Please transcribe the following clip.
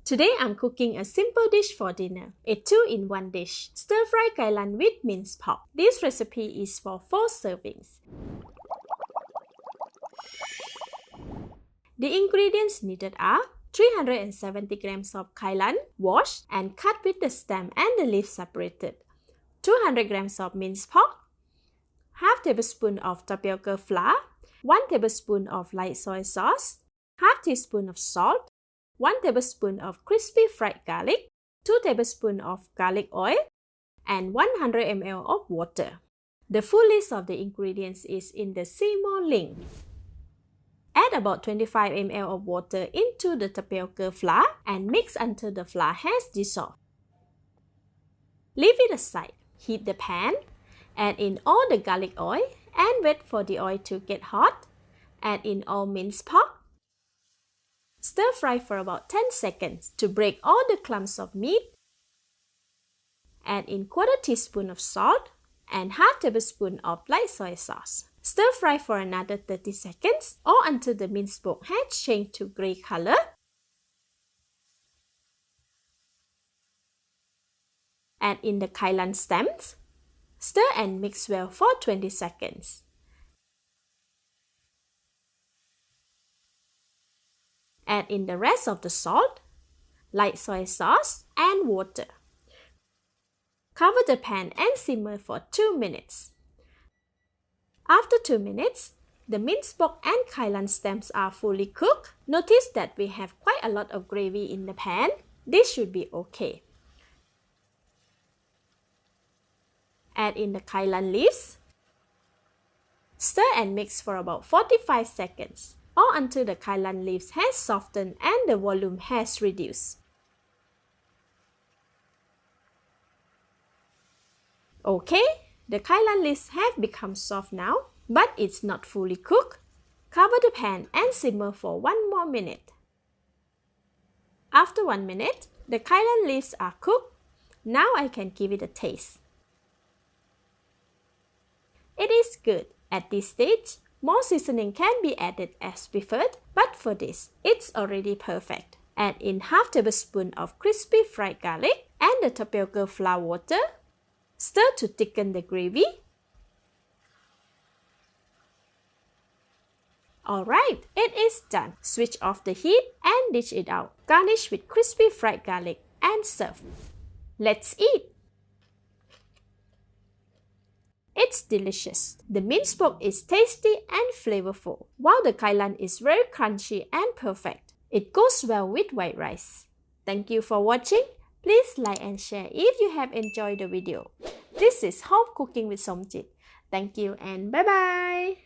Today I'm cooking a simple dish for dinner, a 2-in-1 dish, stir-fry kailan with minced pork. This recipe is for 4 servings. The ingredients needed are 370 grams of kailan, washed and cut with the stem and the leaf separated, 200 grams of minced pork, half tablespoon of tapioca flour, 1 tablespoon of light soy sauce, half teaspoon of salt, 1 tablespoon of crispy fried garlic, 2 tablespoons of garlic oil, and 100 ml of water. The full list of the ingredients is in the See More link. Add about 25 ml of water into the tapioca flour and mix until the flour has dissolved. Leave it aside. Heat the pan. Add in all the garlic oil and wait for the oil to get hot. Add in all minced pork. Stir fry for about 10 seconds to break all the clumps of meat. Add in 1/4 teaspoon of salt and half tablespoon of light soy sauce. Stir fry for another 30 seconds or until the minced pork has changed to grey color. Add in the kailan stems. Stir and mix well for 20 seconds. Add in the rest of the salt, light soy sauce, and water. Cover the pan and simmer for 2 minutes. After 2 minutes, the minced pork and kailan stems are fully cooked. Notice that we have quite a lot of gravy in the pan. This should be okay. Add in the kailan leaves. Stir and mix for about 45 seconds or until the kailan leaves has softened and the volume has reduced. Okay, the kailan leaves have become soft now, but it's not fully cooked. Cover the pan and simmer for 1 more minute. After 1 minute, the kailan leaves are cooked. Now I can give it a taste. It is good. At this stage, more seasoning can be added as preferred, but for this, it's already perfect. Add in half tablespoon of crispy fried garlic and the tapioca flour water. Stir to thicken the gravy. Alright, it is done. Switch off the heat and dish it out. Garnish with crispy fried garlic and serve. Let's eat! It's delicious. The minced pork is tasty and flavorful, while the kailan is very crunchy and perfect. It goes well with white rice. Thank you for watching. Please like and share if you have enjoyed the video. This is Home Cooking with Somjit. Thank you and bye-bye!